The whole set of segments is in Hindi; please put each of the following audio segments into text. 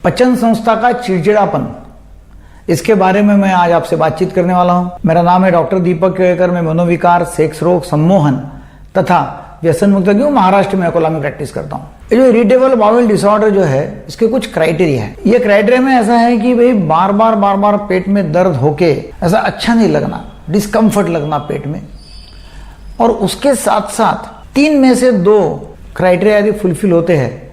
पचन संस्था का चिड़चिड़ापन, इसके बारे में मैं आज आपसे बातचीत करने वाला हूं। मेरा नाम है डॉक्टर दीपक केळकर। मैं मनोविकार, सेक्स रोग, सम्मोहन तथा व्यसन मुक्त महाराष्ट्र में अकोला में प्रैक्टिस करता हूं। ये जो इरिटेबल बाउल डिसऑर्डर जो है, इसके कुछ क्राइटेरिया है। ये क्राइटेरिया में ऐसा है कि भाई बार बार पेट में दर्द होके ऐसा अच्छा नहीं लगना, डिस्कम्फर्ट लगना पेट में, और उसके साथ साथ 3 में से 2 क्राइटेरिया यदि फुलफिल होते हैं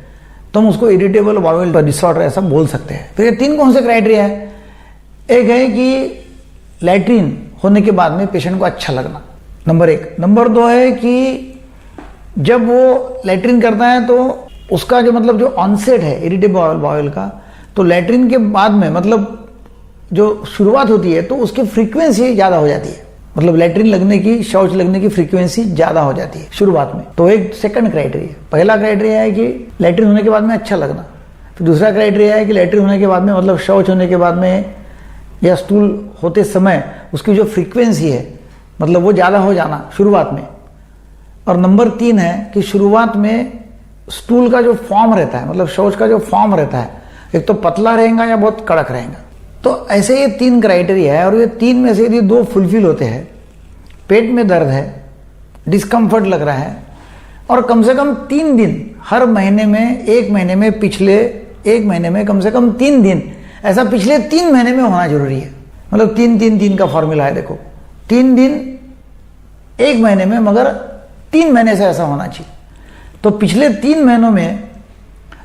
तो हम उसको इरिटेबल बाउल डिसऑर्डर ऐसा बोल सकते हैं। तो ये 3 कौन से क्राइटेरिया है? एक है कि लैट्रिन होने के बाद में पेशेंट को अच्छा लगना, नंबर 1। नंबर 2 है कि जब वो लैट्रिन करता है तो उसका जो मतलब जो ऑनसेट है इरिटेबल बाउल का, तो लैट्रिन के बाद में मतलब जो शुरुआत होती है तो उसकी फ्रीक्वेंसी ज़्यादा हो जाती है। मतलब लैट्रिन लगने की, शौच लगने की फ्रीक्वेंसी ज्यादा हो जाती है शुरुआत में। तो एक सेकंड क्राइटेरिया, पहला क्राइटेरिया है कि लैट्रिन होने के बाद में अच्छा लगना। तो दूसरा क्राइटेरिया है कि लैट्रिन होने के बाद में मतलब शौच होने के बाद में या स्टूल होते समय उसकी जो फ्रीक्वेंसी है मतलब वो ज्यादा हो जाना शुरुआत में। और नंबर 3 है कि शुरुआत में स्टूल का जो फॉर्म रहता है, मतलब शौच का जो फॉर्म रहता है, एक तो पतला रहेगा या बहुत कड़क रहेगा। तो ऐसे ये 3 क्राइटेरिया है, और ये 3 में से यदि 2 फुलफिल होते हैं, पेट में दर्द है, डिस्कम्फर्ट लग रहा है, और कम से कम 3 दिन हर महीने में, 1 महीने में, पिछले 1 महीने में कम से कम 3 दिन, ऐसा पिछले 3 महीने में होना जरूरी है। मतलब 3-3-3 का फॉर्मूला है, देखो 3 दिन 1 महीने में, मगर 3 महीने से ऐसा होना चाहिए। तो पिछले 3 महीनों में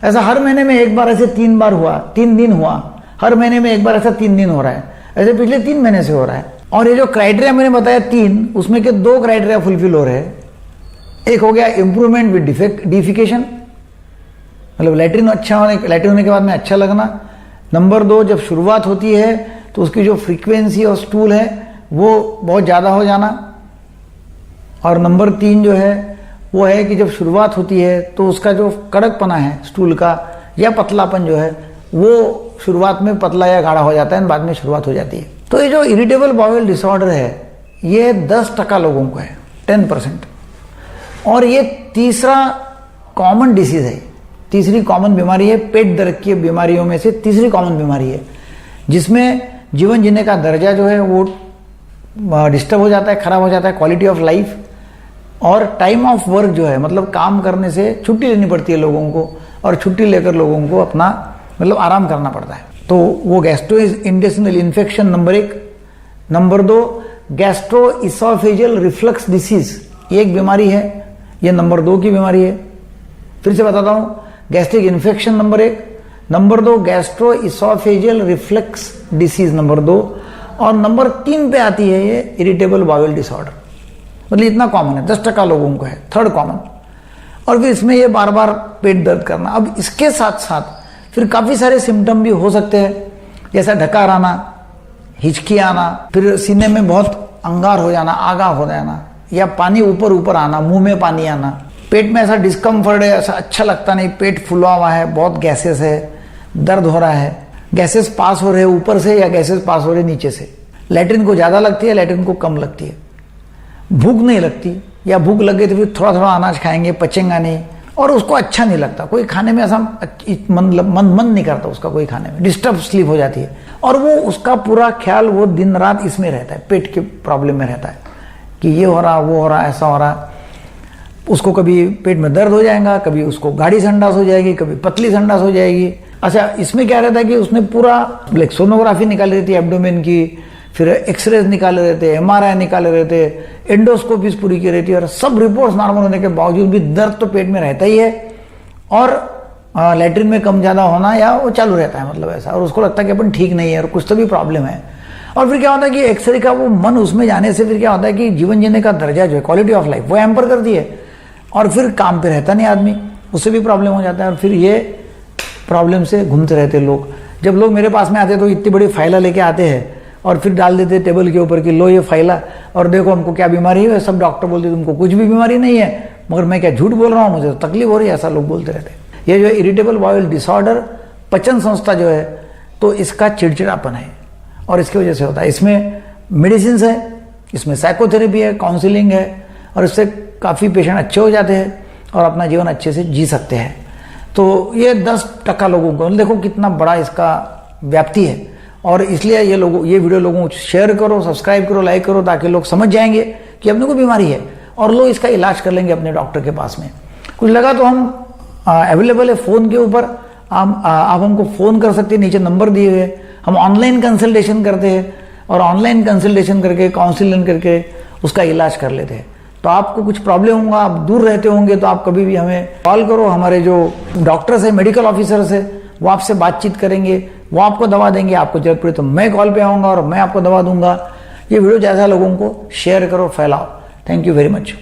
ऐसा हर महीने में 1 बार ऐसे 3 बार हुआ, 3 दिन हुआ, हर महीने में 1 बार ऐसा 3 दिन हो रहा है, ऐसे पिछले 3 महीने से हो रहा है। और ये जो क्राइटेरिया मैंने बताया 3, उसमें के 2 क्राइटेरिया फुलफिल हो रहे हैं। एक हो गया इंप्रूवमेंट विद डिफिकेशन, मतलब लैट्रिन होने के बाद में अच्छा लगना। नंबर 2, जब शुरुआत होती है तो उसकी जो फ्रीक्वेंसी और स्टूल है वो बहुत ज़्यादा हो जाना। और नंबर 3 जो है वो है कि जब शुरुआत होती है तो उसका जो कड़कपना है स्टूल का या पतलापन जो है वो शुरुआत में पतला या गाढ़ा हो जाता है, बाद में शुरुआत हो जाती है। तो ये जो इरिटेबल बाउल डिसऑर्डर है ये 10% लोगों को है, 10%। और ये तीसरा कॉमन डिसीज है, तीसरी कॉमन बीमारी है, पेट दर्द की बीमारियों में से तीसरी कॉमन बीमारी है, जिसमें जीवन जीने का दर्जा जो है वो डिस्टर्ब हो जाता है, खराब हो जाता है, क्वालिटी ऑफ लाइफ। और टाइम ऑफ वर्क जो है, मतलब काम करने से छुट्टी लेनी पड़ती है लोगों को, और छुट्टी लेकर लोगों को अपना मतलब आराम करना पड़ता है। तो वो gastrointestinal infection number 1। Number 2, gastroesophageal reflux disease, ये एक बीमारी है, ये नंबर 2 की बीमारी है। फिर से बताता हूं, gastric infection number 1, number 2 gastroesophageal reflux disease number 2, और नंबर 3 पे आती है ये इरिटेबल बाउल डिसऑर्डर। मतलब इतना कॉमन है, 10% लोगों को है, 3rd कॉमन। और फिर इसमें ये बार बार पेट दर्द करना। अब इसके साथ साथ फिर काफी सारे सिम्टम भी हो सकते हैं, जैसा ढकार आना, हिचकी आना, फिर सीने में बहुत अंगार हो जाना, आगा हो जाना, या पानी ऊपर आना, मुंह में पानी आना, पेट में ऐसा डिस्कम्फर्ट है, ऐसा अच्छा लगता नहीं, पेट फुला हुआ है, बहुत गैसेस है, दर्द हो रहा है, गैसेस पास हो रहे हैं ऊपर से या गैसेस पास हो रहे नीचे से, लैट्रिन को ज्यादा लगती है, लैट्रिन को कम लगती है, भूख नहीं लगती, या भूख लग गई तो फिर थोड़ा अनाज खाएंगे, पचेगा नहीं, और उसको अच्छा नहीं लगता, कोई खाने में ऐसा मन नहीं करता उसका, कोई खाने में डिस्टर्ब स्लीप हो जाती है। और वो उसका पूरा ख्याल वो दिन रात इसमें रहता है, पेट के प्रॉब्लम में रहता है कि ये हो रहा, वो हो रहा, ऐसा हो रहा। उसको कभी पेट में दर्द हो जाएगा, कभी उसको गाढ़ी संडास हो जाएगी, कभी पतली संडास हो जाएगी। अच्छा, इसमें क्या रहता है कि उसने पूरा सोनोग्राफी निकाली रहती है एब्डोमेन की, फिर एक्सरेज निकाले रहते, MRI निकाले रहते, एंडोस्कोपीज पूरी की रहती है, और सब रिपोर्ट्स नॉर्मल होने के बावजूद भी दर्द तो पेट में रहता ही है, और लैट्रिन में कम ज्यादा होना या वो चालू रहता है, मतलब ऐसा। और उसको लगता है कि अपन ठीक नहीं है और कुछ तो भी प्रॉब्लम है। और फिर क्या होता है कि एक्सरे का वो मन उसमें जाने से फिर क्या होता है कि जीवन जीने का दर्जा जो है, क्वालिटी ऑफ लाइफ, वो हैम्पर करती है, और फिर काम पे रहता नहीं आदमी, उससे भी प्रॉब्लम हो जाता है। और फिर ये प्रॉब्लम से घूमते रहते लोग। जब लोग मेरे पास में आते तो इतनी बड़ी फाइला लेके आते हैं और फिर डाल देते टेबल के ऊपर कि लो ये फाइला और देखो हमको क्या बीमारी है। सब डॉक्टर बोलते तुमको कुछ भी बीमारी नहीं है, मगर मैं क्या झूठ बोल रहा हूँ, मुझे तो तकलीफ हो रही है, ऐसा लोग बोलते रहते हैं। ये जो इरिटेबल बाउल डिसऑर्डर पचन संस्था जो है, तो इसका चिड़चिड़ापन है, और इसकी वजह से होता है। इसमें मेडिसिन है, इसमें साइकोथेरेपी है, काउंसलिंग है, और इससे काफ़ी पेशेंट अच्छे हो जाते हैं और अपना जीवन अच्छे से जी सकते हैं। तो ये 10% लोगों को, देखो कितना बड़ा इसका व्याप्ति है। और इसलिए ये वीडियो लोगों को शेयर करो, सब्सक्राइब करो, लाइक करो, ताकि लोग समझ जाएंगे कि अपने को बीमारी है और लोग इसका इलाज कर लेंगे अपने डॉक्टर के पास में। कुछ लगा तो हम अवेलेबल है फ़ोन के ऊपर, आप हमको फ़ोन कर सकते हैं, नीचे नंबर दिए हुए। हम ऑनलाइन कंसल्टेशन करते हैं और ऑनलाइन कंसल्टेशन करके, काउंसलिंग करके उसका इलाज कर लेते हैं। तो आपको कुछ प्रॉब्लम होगा, आप दूर रहते होंगे, तो आप कभी भी हमें कॉल करो। हमारे जो डॉक्टर्स है, मेडिकल ऑफिसर्स है, वो आपसे बातचीत करेंगे, वो आपको दवा देंगे। आपको जरूरत पड़े तो मैं कॉल पे आऊँगा और मैं आपको दवा दूंगा। ये वीडियो ज़्यादा लोगों को शेयर करो, फैलाओ। Thank you very much.